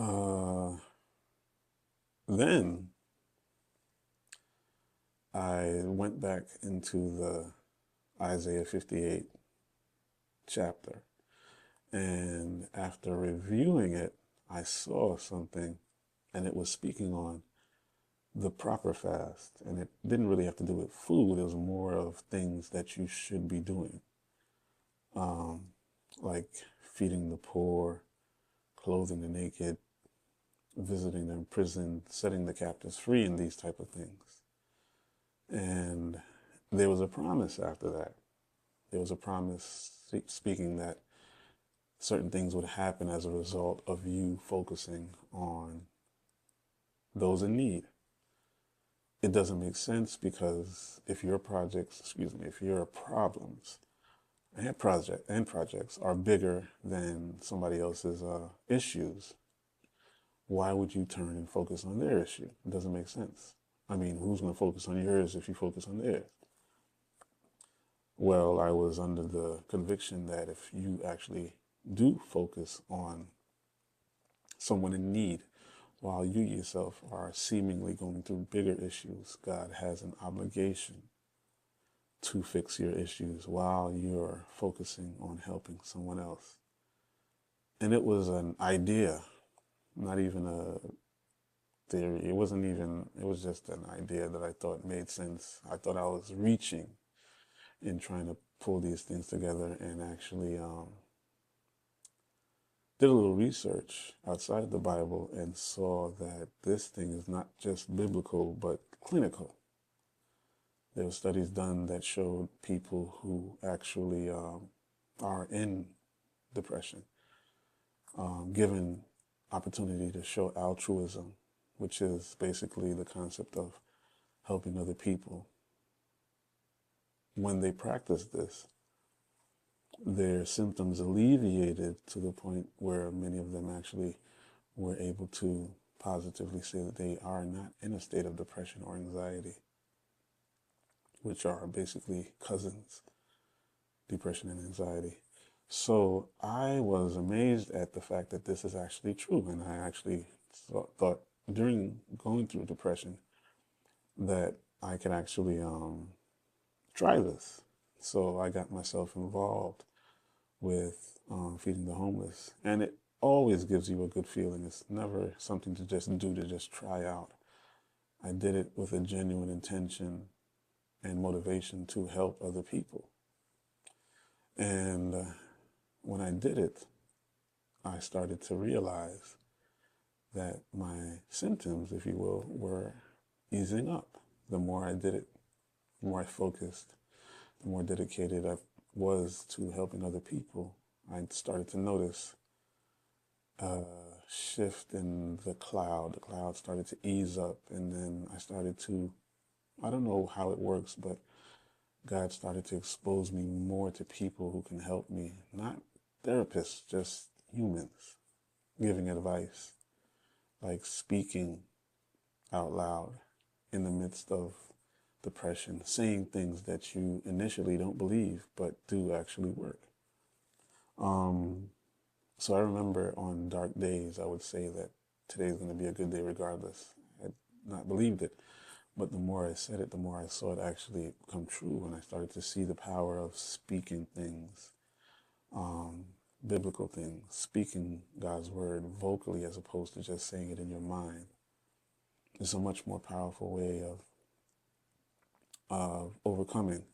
Uh, then I went back into the Isaiah 58 chapter, and after reviewing it, I saw something, and it was speaking on the proper fast, and it didn't really have to do with food. It was more of things that you should be doing, um, like feeding the poor, clothing the naked, visiting the imprisoned, setting the captives free, and these type of things. And there was a promise after that. There was a promise speaking that certain things would happen as a result of you focusing on those in need. It doesn't make sense because if your if your problems and projects are bigger than somebody else's issues, why would you turn and focus on their issue? It doesn't make sense. I mean, who's going to focus on yours if you focus on theirs? Well, I was under the conviction that if you actually do focus on someone in need while you yourself are seemingly going through bigger issues, God has an obligation to fix your issues while you're focusing on helping someone else. And it was an idea, not even a theory. It was just an idea that I thought made sense. I thought I was reaching in trying to pull these things together and actually did a little research outside the Bible and saw that this thing is not just biblical, but clinical. There were studies done that showed people who actually are in depression, given opportunity to show altruism, which is basically the concept of helping other people. When they practice this, their symptoms alleviated to the point where many of them actually were able to positively say that they are not in a state of depression or anxiety, which are basically cousins, depression and anxiety. So I was amazed at the fact that this is actually true. And I actually thought during going through depression that I could actually try this. So I got myself involved with feeding the homeless. And it always gives you a good feeling. It's never something to just do to just try out. I did it with a genuine intention and motivation to help other people. And when I did it, I started to realize that my symptoms, if you will, were easing up. The more I did it, the more I focused, the more dedicated I was to helping other people, I started to notice a shift in the cloud. The cloud started to ease up, and then I started to, I don't know how it works, but God started to expose me more to people who can help me. Not therapists, just humans, giving advice, like speaking out loud in the midst of depression, saying things that you initially don't believe, but do actually work. Um, so I remember on dark days, I would say that today's going to be a good day regardless. I had not believed it, but the more I said it, the more I saw it actually come true, and I started to see the power of speaking things, um, biblical things, speaking God's word vocally as opposed to just saying it in your mind. It's a much more powerful way of overcoming.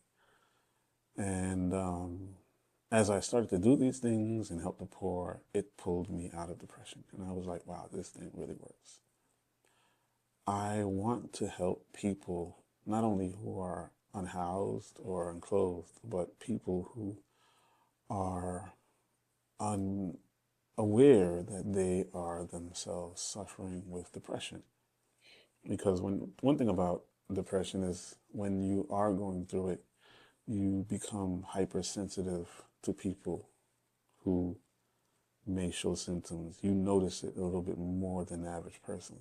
And as I started to do these things and help the poor, it pulled me out of depression. And I was like, wow, this thing really works. I want to help people, not only who are unhoused or unclothed, but people who are unaware that they are themselves suffering with depression. Because one thing about depression is when you are going through it, you become hypersensitive to people who may show symptoms. You notice it a little bit more than the average person.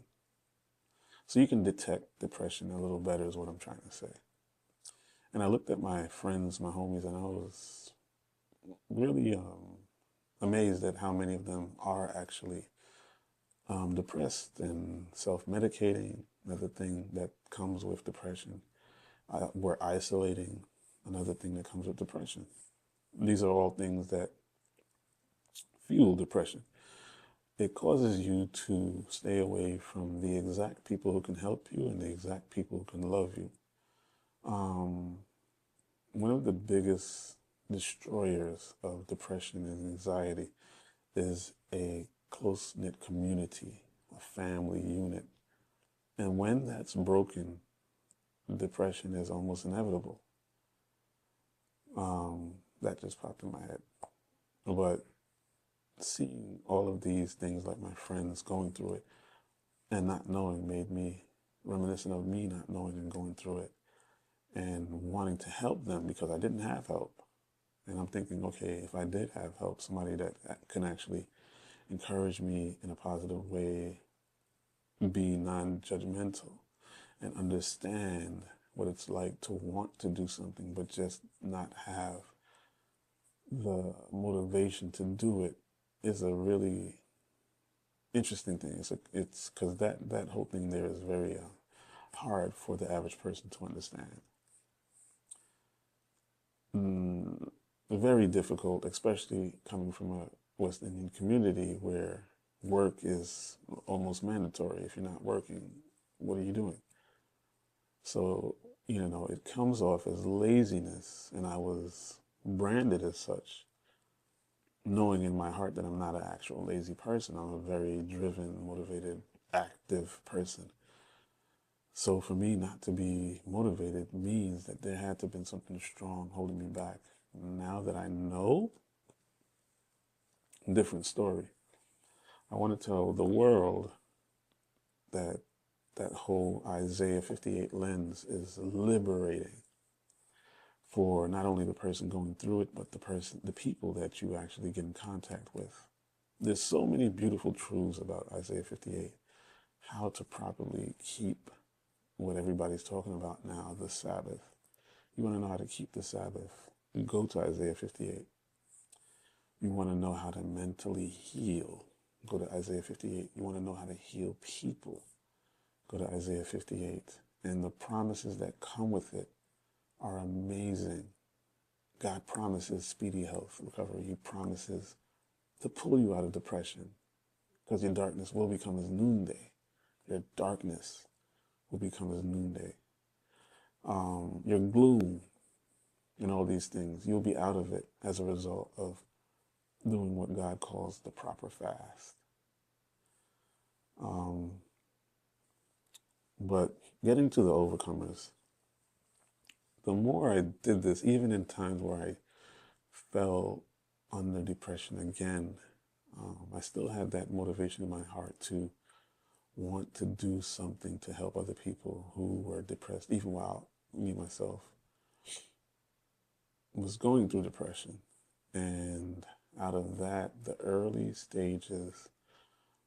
So you can detect depression a little better is what I'm trying to say. And I looked at my friends, my homies, and I was really amazed at how many of them are actually depressed and self-medicating, another thing that comes with depression. We're isolating, another thing that comes with depression. These are all things that fuel depression. It causes you to stay away from the exact people who can help you and the exact people who can love you. One of the biggest destroyers of depression and anxiety is a close-knit community, a family unit. And when that's broken, depression is almost inevitable. That just popped in my head. But seeing all of these things, like my friends going through it and not knowing, made me reminiscent of me not knowing and going through it and wanting to help them because I didn't have help. And I'm thinking, okay, if I did have help, somebody that can actually encourage me in a positive way, be non-judgmental, and understand what it's like to want to do something but just not have the motivation to do it, is a really interesting thing. It's because that whole thing there is very hard for the average person to understand. Very difficult, especially coming from a West Indian community where work is almost mandatory. If you're not working, what are you doing? So, it comes off as laziness, and I was branded as such, knowing in my heart that I'm not an actual lazy person. I'm a very driven, motivated, active person. So for me not to be motivated means that there had to have been something strong holding me back. Now that I know, different story. I want to tell the world that that whole Isaiah 58 lens is liberating for not only the person going through it, but the people that you actually get in contact with. There's so many beautiful truths about Isaiah 58, how to properly keep what everybody's talking about now, the Sabbath. You want to know how to keep the Sabbath? You go to Isaiah 58. You want to know how to mentally heal? Go to Isaiah 58. You want to know how to heal people? Go to Isaiah 58. And the promises that come with it are amazing. God promises speedy health, recovery. He promises to pull you out of depression, because your darkness will become as noonday. Your darkness will become as noonday. Your gloom and all these things, you'll be out of it as a result of doing what God calls the proper fast. But getting to the overcomers, the more I did this, even in times where I fell under depression again, I still had that motivation in my heart to want to do something to help other people who were depressed, even while me, myself, was going through depression. And out of that, the early stages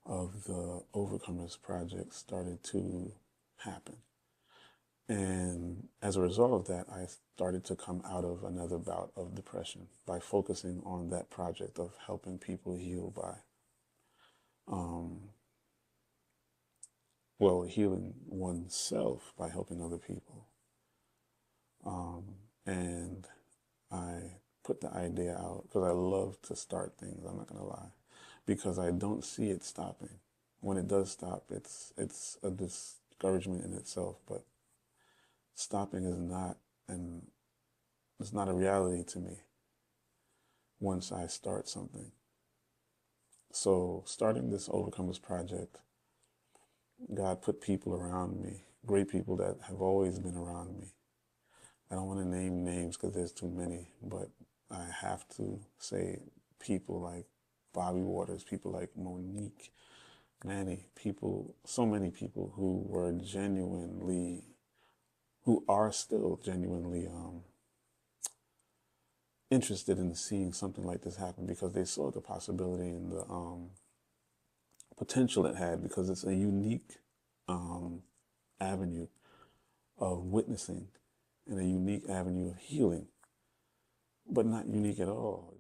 of the Overcomers Project started to happen. And as a result of that, I started to come out of another bout of depression by focusing on that project of helping people heal by, healing oneself by helping other people. And I put the idea out because I love to start things, I'm not going to lie, because I don't see it stopping. When it does stop, it's a discouragement in itself, but stopping is it's not a reality to me once I start something. So starting this Overcomers Project, God put people around me, great people that have always been around me. I don't want to name names because there's too many, but I have to say people like Bobby Waters, people like Monique, Manny, so many people who are still genuinely interested in seeing something like this happen, because they saw the possibility and the potential it had, because it's a unique avenue of witnessing and a unique avenue of healing, but not unique at all.